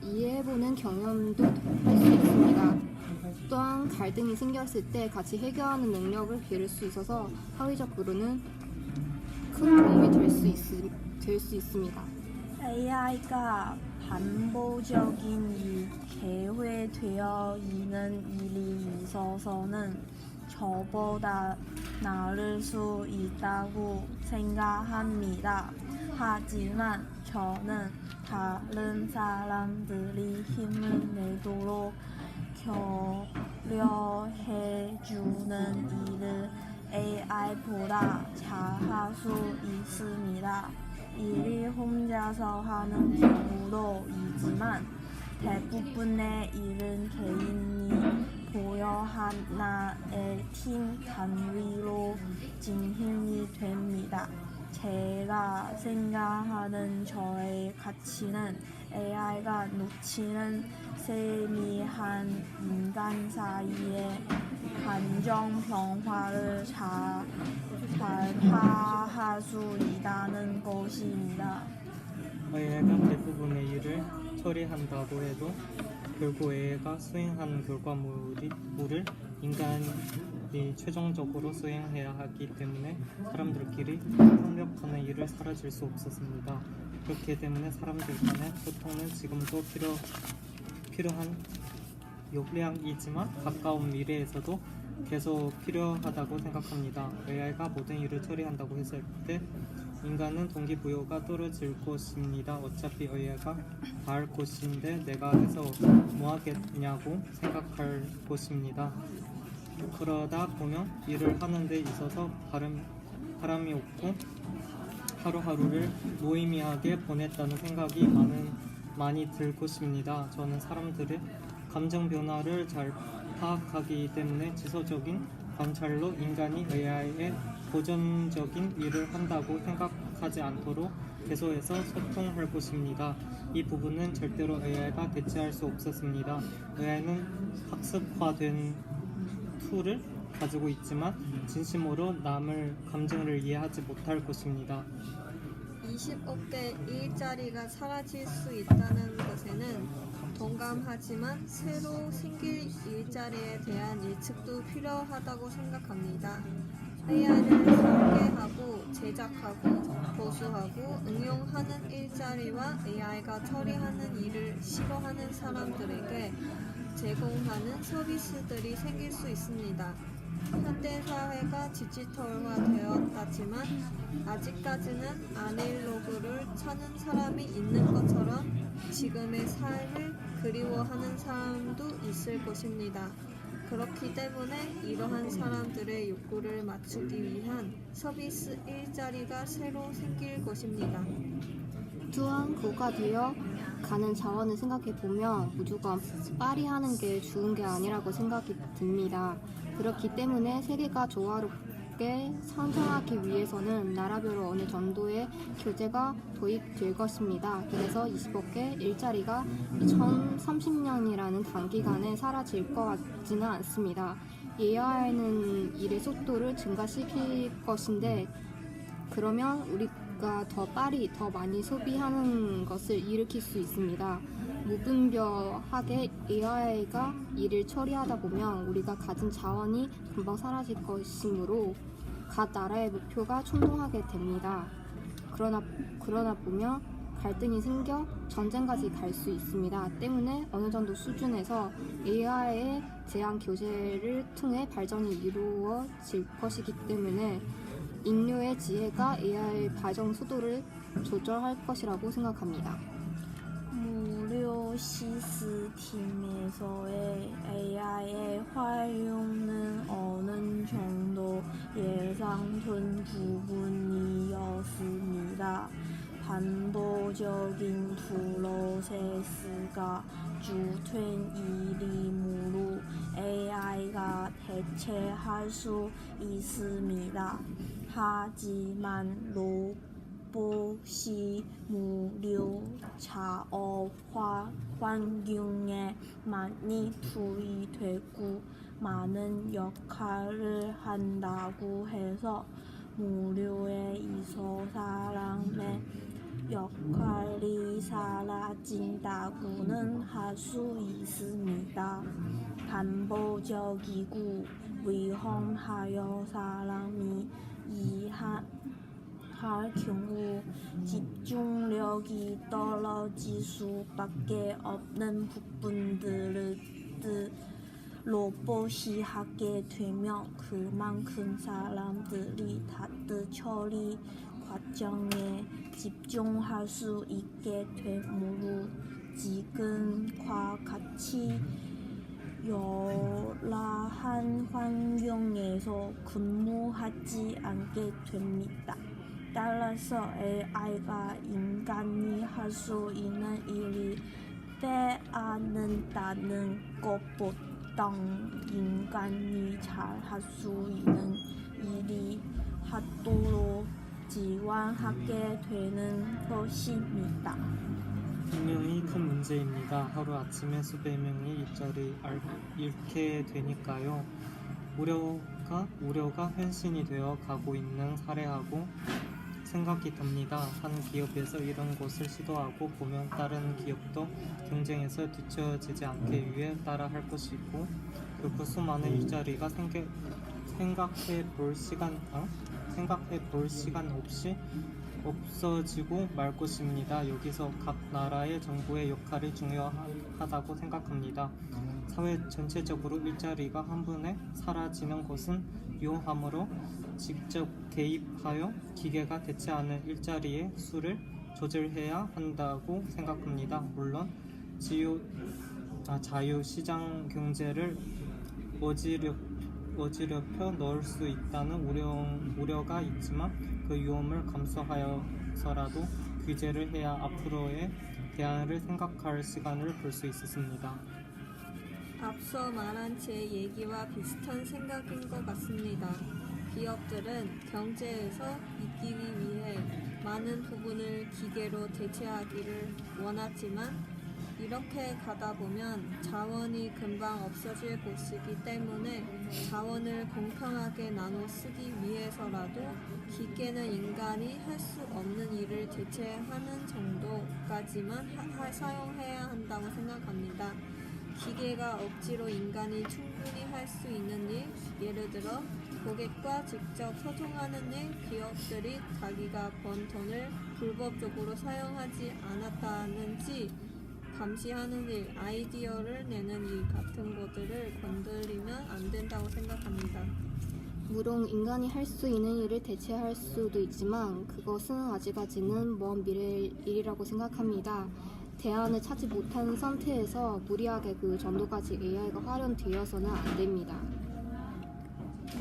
이해해보는 경험도 할 수 있습니다. 또한 갈등이 생겼을 때 같이 해결하는 능력을 기를 수 있어서 사회적으로는 큰 도움이 될 수 있습니다. AI가 반복적인 계획되어 있는 일이 있어서는 저보다 나을 수 있다고 생각합니다. 하지만 저는 다른 사람들이 힘을 내도록 격려해주는 일을 AI보다 잘할 수 있습니다. 일이 혼자서 하는 경우도 있지만 대부분의 일은 개인이 보여 하나의 팀 단위로 진행이 됩니다. 제가 생각하는 저의 가치는 AI가 놓치는 세미한 인간 사이의 감정 변화를 잘 파악할 수 있다는 것입니다. AI가 대부분의 일을 처리한다고 해도 결국 AI가 수행한 결과물을 인간이 최종적으로 수행해야 하기 때문에 사람들끼리 협력하는 일을 사라질 수 없었습니다. 그렇기 때문에 사람들 간의 소통은 지금도 필요한 역량이지만 가까운 미래에서도 계속 필요하다고 생각합니다. AI가 모든 일을 처리한다고 했을 때 인간은 동기부여가 떨어질 것입니다. 어차피 AI가 다 할 것인데 내가 해서 뭐 하겠냐고 생각할 것입니다. 그러다 보면 일을 하는 데 있어서 바람이 없고 하루하루를 무의미하게 보냈다는 생각이 많이 들 것입니다. 저는 사람들의 감정 변화를 잘 파악하기 때문에 지속적인 관찰로 인간이 AI의 고전적인 일을 한다고 생각하지 않도록 계속해서 소통할 것입니다. 이 부분은 절대로 AI가 대체할 수 없었습니다. AI는 학습화된 툴을 가지고 있지만 진심으로 남의 감정을 이해하지 못할 것입니다. 20억 개 일자리가 사라질 수 있다는 것에는 동감하지만 새로 생길 일자리에 대한 예측도 필요하다고 생각합니다. AI를 설계하고 제작하고 보수하고 응용하는 일자리와 AI가 처리하는 일을 싫어하는 사람들에게 제공하는 서비스들이 생길 수 있습니다. 현대사회가 디지털화되었다지만 아직까지는 아날로그를 찾는 사람이 있는 것처럼 지금의 삶을 그리워하는 사람도 있을 것입니다. 그렇기 때문에 이러한 사람들의 욕구를 맞추기 위한 서비스 일자리가 새로 생길 것입니다. 또한 고가되어 가는 자원을 생각해보면 무조건 빨리 하는 게 좋은 게 아니라고 생각이 듭니다. 그렇기 때문에 세계가 조화롭게 성장하기 위해서는 나라별로 어느 정도의 교재가 도입될 것입니다. 그래서 20억 개 일자리가 2030년이라는 단기간에 사라질 것 같지는 않습니다. AI는 일의 속도를 증가시킬 것인데 그러면 우리가 더 빨리 더 많이 소비하는 것을 일으킬 수 있습니다. 무분별하게 AI가 일을 처리하다 보면 우리가 가진 자원이 금방 사라질 것이므로 각 나라의 목표가 충돌하게 됩니다. 그러나 보면 갈등이 생겨 전쟁까지 갈 수 있습니다. 때문에 어느 정도 수준에서 AI의 제한 교제를 통해 발전이 이루어질 것이기 때문에 인류의 지혜가 AI 발전 속도를 조절할 것이라고 생각합니다. 무료 시스템에서의 AI의 활용은 어느 정도 예상된 부분이었습니다. 반복적인 프로세스가 주된 일이므로 AI가 대체할 수 있습니다. 하지만 로봇이 무료 작업 환경에 많이 투입되고 많은 역할을 한다고 해서 무료에 있어 사람의 역할이 사라진다고는 할 수 있습니다. 반복적이고 위험하여 사람이 일할 경우 집중력이 떨어질 수밖에 없는 부분들을 로봇이 하게 되면 그만큼 사람들이 다른 처리 과정에 집중할 수 있게 되므로 지금과 같이 열악한 환경에서 근무하지 않게 됩니다. 따라서 AI가 인간이 할 수 있는 일을 빼앗는다는 것보다 인간이 잘 할 수 있는 일이 하도록 지원하게 되는 것입니다. 분명히 큰 문제입니다. 하루아침에 수백 명의 일자리 잃게 되니까요. 우려가 현실이 되어 가고 있는 사례하고 생각이 듭니다. 한 기업에서 이런 것을 시도하고 보면 다른 기업도 경쟁에서 뒤처지지 않게 위해 따라 할 것이고 결국 수많은 일자리가 생각해 볼 시간 없이 없어지고 말 것입니다. 여기서 각 나라의 정부의 역할이 중요하다고 생각합니다. 사회 전체적으로 일자리가 한 번에 사라지는 것은 위험하므로 직접 개입하여 기계가 대체하는 일자리의 수를 조절해야 한다고 생각합니다. 물론 자유시장 경제를 어지럽혀 넣을 수 있다는 우려가 있지만 그 위험을 감수하여서라도 규제를 해야 앞으로의 대안을 생각할 시간을 볼 수 있었습니다. 앞서 말한 제 얘기와 비슷한 생각인 것 같습니다. 기업들은 경제에서 이기기 위해 많은 부분을 기계로 대체하기를 원하지만 이렇게 가다 보면 자원이 금방 없어질 것이기 때문에 자원을 공평하게 나눠 쓰기 위해서라도 기계는 인간이 할 수 없는 일을 대체하는 정도까지만 사용해야 한다고 생각합니다. 기계가 억지로 인간이 충분히 할 수 있는 일, 예를 들어 고객과 직접 소통하는 일, 기업들이 자기가 번 돈을 불법적으로 사용하지 않았다는지 감시하는 일, 아이디어를 내는 일 같은 것들을 건드리면 안 된다고 생각합니다. 물론 인간이 할 수 있는 일을 대체할 수도 있지만 그것은 아직까지는 먼 미래의 일이라고 생각합니다. 대안을 찾지 못한 상태에서 무리하게 그 정도까지 AI가 활용되어서는 안 됩니다.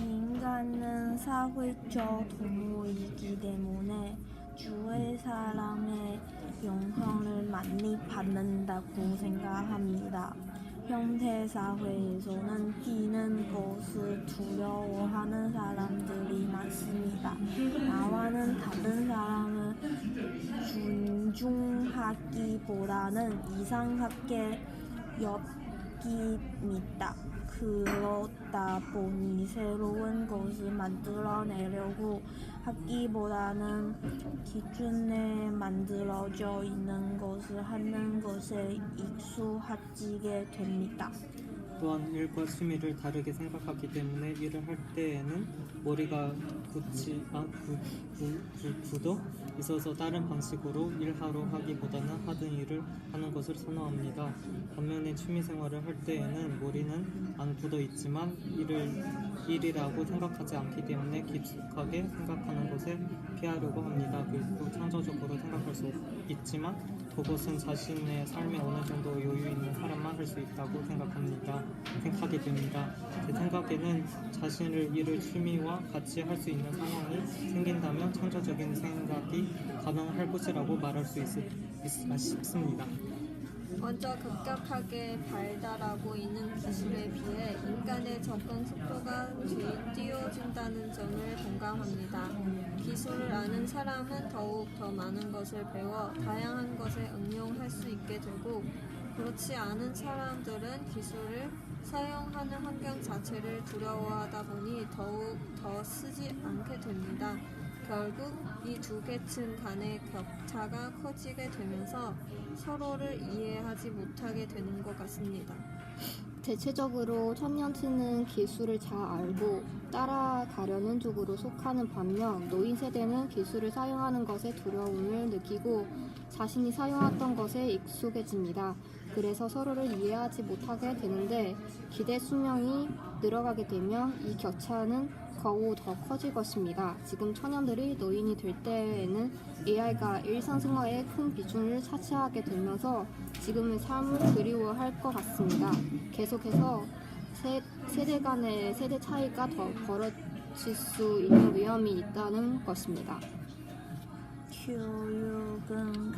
인간은 사회적 동물이기 때문에 주위 사람의 영향을 많이 받는다고 생각합니다. 현대 사회에서는 뛰는 것을 두려워하는 사람들이 많습니다. 나와는 다른 사람을 존중하기보다는 이상하게 여깁니다. 그러다 보니 새로운 것을 만들어내려고 하기보다는 기존에 만들어져 있는 것을 하는 것에 익숙해지게 됩니다. 또한 일과 취미를 다르게 생각하기 때문에 일을 할 때에는 머리가 굳어 있어서 다른 방식으로 일하러 하기보다는 하던 일을 하는 것을 선호합니다. 반면에 취미생활을 할 때에는 머리는 안 굳어 있지만 일이라고 생각하지 않기 때문에 깊숙하게 생각하는 것에 피하려고 합니다. 그리고 창조적으로 생각할 수 있지만 그것은 자신의 삶에 어느 정도 여유 있는 사람만 할 수 있다고 생각하게 됩니다. 제 생각에는 자신을 일을 취미와 같이 할 수 있는 상황이 생긴다면 창조적인 생각이 가능할 것이라고 말할 수 있을까 싶습니다. 먼저 급격하게 발달하고 있는 기술에 비해 인간의 접근 속도가 뛰어진다는 점을 공감합니다. 기술을 아는 사람은 더욱 더 많은 것을 배워 다양한 것에 응용할 수 있게 되고, 그렇지 않은 사람들은 기술을 사용하는 환경 자체를 두려워하다 보니 더욱 더 쓰지 않게 됩니다. 결국 이 두 계층 간의 격차가 커지게 되면서 서로를 이해하지 못하게 되는 것 같습니다. 대체적으로 청년층은 기술을 잘 알고 따라가려는 쪽으로 속하는 반면 노인 세대는 기술을 사용하는 것에 두려움을 느끼고 자신이 사용했던 것에 익숙해집니다. 그래서 서로를 이해하지 못하게 되는데 기대 수명이 늘어가게 되면 이 격차는 더욱 더 커질 것입니다. 지금 청년들이 노인이 될 때에는 AI가 일상생활에 큰 비중을 차지하게 되면서 지금의 삶을 그리워할 것 같습니다. 계속해서 세대 간의 세대 차이가 더 벌어질 수 있는 위험이 있다는 것입니다. 교육은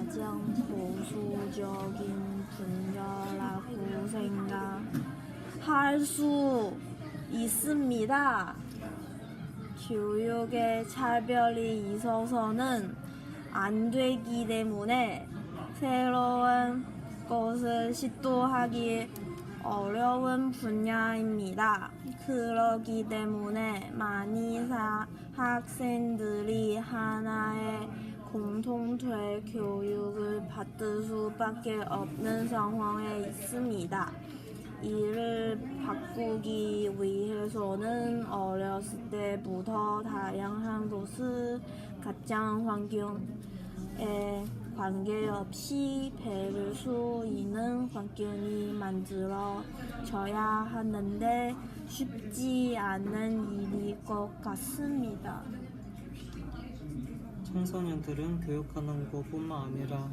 가장 보수적인 분야라고 생각할 수 있습니다. 교육에 차별이 있어서는 안 되기 때문에 새로운 것을 시도하기 어려운 분야입니다. 그렇기 때문에 많이 학생들이 하나의 공통된 교육을 받을 수밖에 없는 상황에 있습니다. 이를 바꾸기 위해서는 어렸을 때부터 다양한 것을 가정 환경에 관계없이 배울 수 있는 환경이 만들어져야 하는데 쉽지 않은 일일 것 같습니다. 청소년들은 교육하는 것뿐만 아니라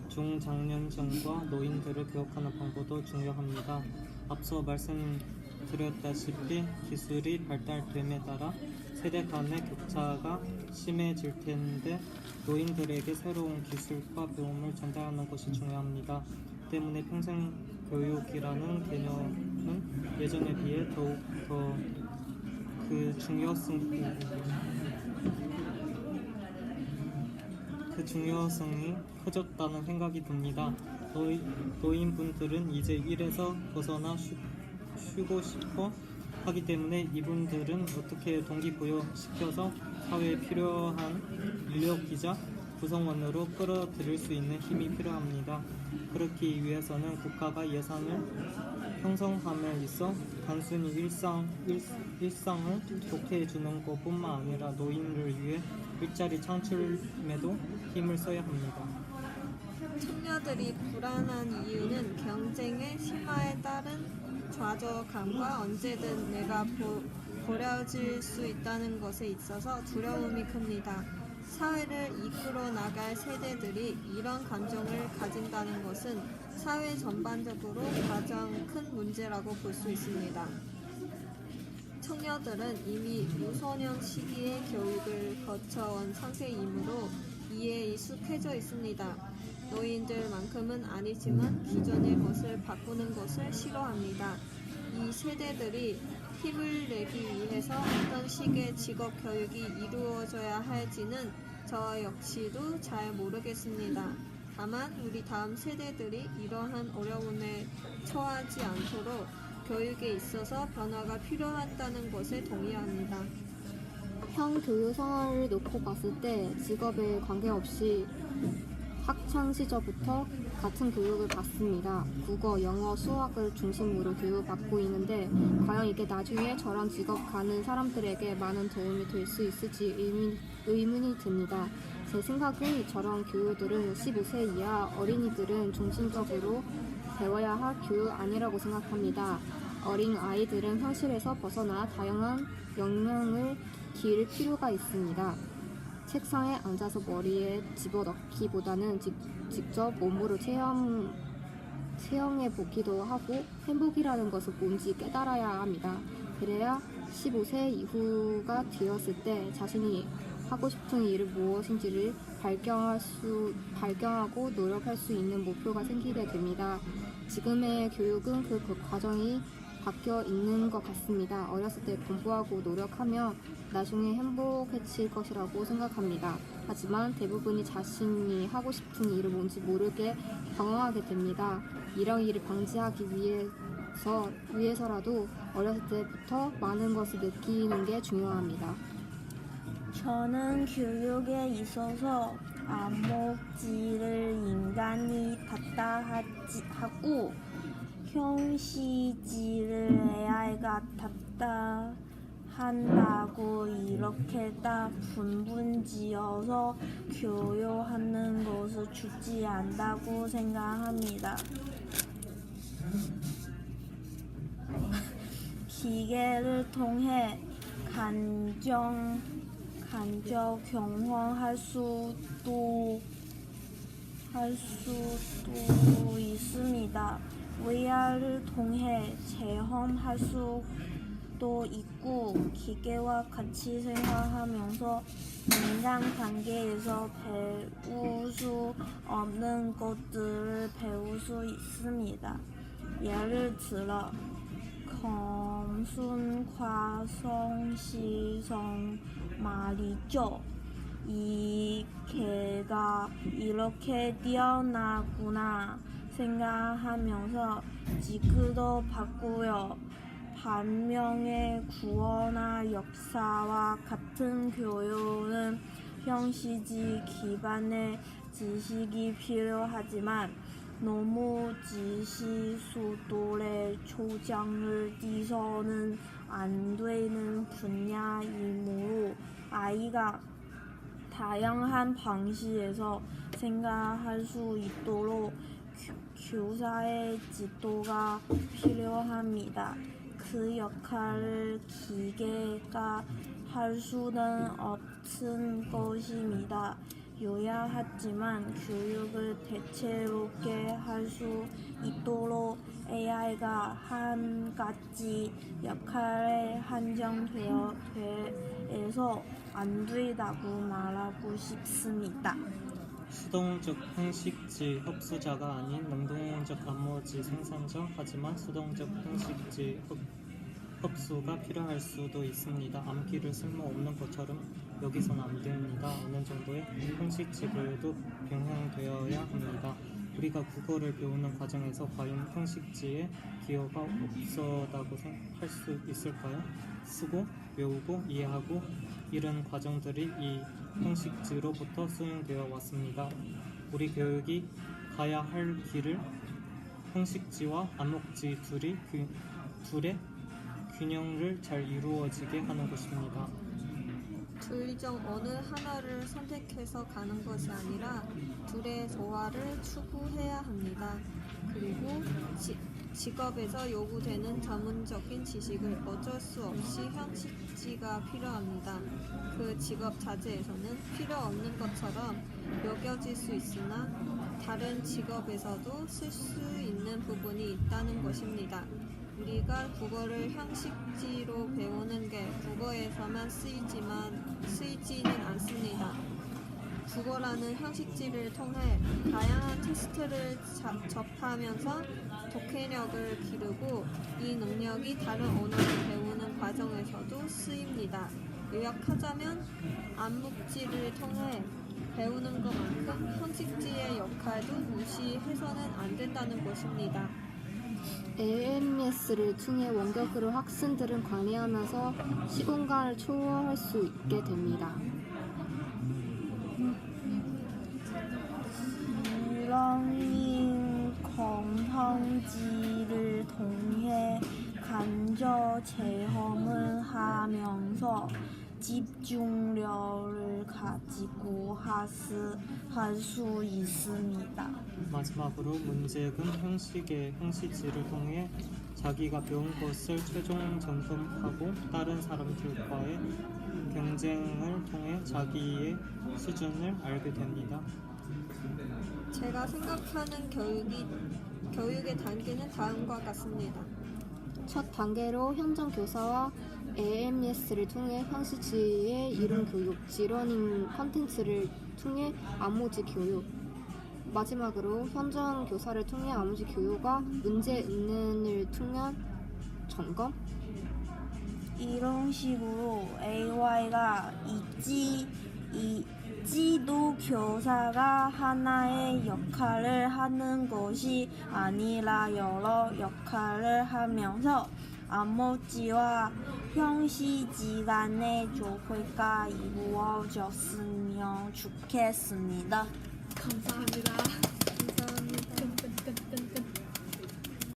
중장년층과 노인들을 교육하는 방법도 중요합니다. 앞서 말씀드렸다시피 기술이 발달됨에 따라 세대 간의 격차가 심해질 텐데 노인들에게 새로운 기술과 배움을 전달하는 것이 중요합니다. 때문에 평생교육이라는 개념은 예전에 비해 더욱 더 그 중요성이 커졌다는 생각이 듭니다. 노인분들은 이제 일에서 벗어나 쉬고 싶어 하기 때문에 이분들은 어떻게 동기부여시켜서 사회에 필요한 인력이자 구성원으로 끌어들일 수 있는 힘이 필요합니다. 그렇기 위해서는 국가가 예산을 형성함에 있어 단순히 일상을 좋게 해주는 것뿐만 아니라 노인을 위해 일자리 창출에도 힘을 써야 합니다. 청년들이 불안한 이유는 경쟁의 심화에 따른 좌절감과 언제든 내가 버려질 수 있다는 것에 있어서 두려움이 큽니다. 사회를 이끌어 나갈 세대들이 이런 감정을 가진다는 것은 사회 전반적으로 가장 큰 문제라고 볼 수 있습니다. 청년들은 이미 유소년 시기의 교육을 거쳐온 상태이므로 이에 익숙해져 있습니다. 노인들만큼은 아니지만 기존의 것을 바꾸는 것을 싫어합니다. 이 세대들이 힘을 내기 위해서 어떤 식의 직업 교육이 이루어져야 할지는 저 역시도 잘 모르겠습니다. 다만 우리 다음 세대들이 이러한 어려움에 처하지 않도록 교육에 있어서 변화가 필요하다는 것에 동의합니다. 형 교육 생활을 놓고 봤을 때 직업에 관계없이 학창 시절부터 같은 교육을 받습니다. 국어, 영어, 수학을 중심으로 교육받고 있는데 과연 이게 나중에 저런 직업 가는 사람들에게 많은 도움이 될 수 있을지 의문이 듭니다. 제 생각은 저런 교육들은 15세 이하 어린이들은 중심적으로 배워야 할 교육 아니라고 생각합니다. 어린 아이들은 현실에서 벗어나 다양한 역량을 기를 필요가 있습니다. 책상에 앉아서 머리에 집어넣기보다는 직접 몸으로 체험해 보기도 하고 행복이라는 것은 뭔지 깨달아야 합니다. 그래야 15세 이후가 되었을 때 자신이 하고 싶은 일이 무엇인지를 발견하고 노력할 수 있는 목표가 생기게 됩니다. 지금의 교육은 그 과정이 바뀌어 있는 것 같습니다. 어렸을 때 공부하고 노력하면 나중에 행복해질 것이라고 생각합니다. 하지만 대부분이 자신이 하고 싶은 일이 뭔지 모르게 방황하게 됩니다. 이런 일을 방지하기 위해서라도 어렸을 때부터 많은 것을 느끼는 게 중요합니다. 저는 교육에 있어서 암묵지를 인간이 닫다 하고 형식지를 AI가 닫다 한다고 이렇게 딱 분분지어서 교육하는 것을 좋지 않다고 생각합니다. 기계를 통해 감정 경험할 수도 있습니다. VR을 통해 체험할 수도 있고 기계와 같이 생활하면서 인간관계에서 배울 수 없는 것들을 배울 수 있습니다. 예를 들어 검순 과성시성 말이죠. 이 개가 이렇게 뛰어나구나 생각하면서 지구도 바꾸요. 반면에 구어나 역사와 같은 교육은 형식지 기반의 지식이 필요하지만 너무 지식 수도의 초장을 뛰서는 안 되는 분야이므로 아이가 다양한 방식에서 생각할 수 있도록 교사의 지도가 필요합니다. 그 역할을 기계가 할 수는 없는 것입니다. 요약하지만 교육을 대체롭게 할 수 있도록 AI가 한 가지 역할에 한정되어서 안 된다고 말하고 싶습니다. 수동적 형식지 흡수자가 아닌 능동적 암호지 생산자, 하지만 수동적 형식지 흡수가 필요할 수도 있습니다. 암기를 쓸모없는 것처럼 여기서는 안 됩니다. 어느 정도의 형식지 교육도 병행되어야 합니다. 우리가 국어를 배우는 과정에서 과연 형식지의 기여가 없었다고 할 수 있을까요? 쓰고, 외우고, 이해하고 이런 과정들이 이 형식지로부터 수행되어 왔습니다. 우리 교육이 가야 할 길을 형식지와 암묵지 둘의 균형을 잘 이루어지게 하는 것입니다. 둘 중 어느 하나를 선택해서 가는 것이 아니라 둘의 조화를 추구해야 합니다. 그리고 직업에서 요구되는 전문적인 지식을 어쩔 수 없이 형식지가 필요합니다. 그 직업 자체에서는 필요 없는 것처럼 여겨질 수 있으나 다른 직업에서도 쓸 수 있는 부분이 있다는 것입니다. 우리가 국어를 형식지로 배우는 게 국어에서만 쓰이지는 않습니다. 국어라는 형식지를 통해 다양한 테스트를 접하면서 독해력을 기르고 이 능력이 다른 언어를 배우는 과정에서도 쓰입니다. 요약하자면 암묵지를 통해 배우는 것만큼 형식지의 역할도 무시해서는 안 된다는 것입니다. LMS를 통해 원격으로 학생들은 관리하면서 시공간을 초월할 수 있게 됩니다. 집중력을 가지고 할 수 있습니다. 마지막으로 문제은 형식의 형식지를 통해 자기가 배운 것을 최종 점검하고 다른 사람들과의 경쟁을 통해 자기의 수준을 알게 됩니다. 제가 생각하는 교육의 단계는 다음과 같습니다. 첫 단계로 현장 교사와 AMS를 통해 형식지의 이론 교육, 지러닝 컨텐츠를 통해 암호지 교육, 마지막으로 현장 교사를 통해 암호지 교육과 문제 있는을 통한 점검. 이런 식으로 AY가 지도 교사가 하나의 역할을 하는 것이 아니라 여러 역할을 하면서 암호지와 형식지 간의 조회가 이루어졌으면 좋겠습니다. 감사합니다.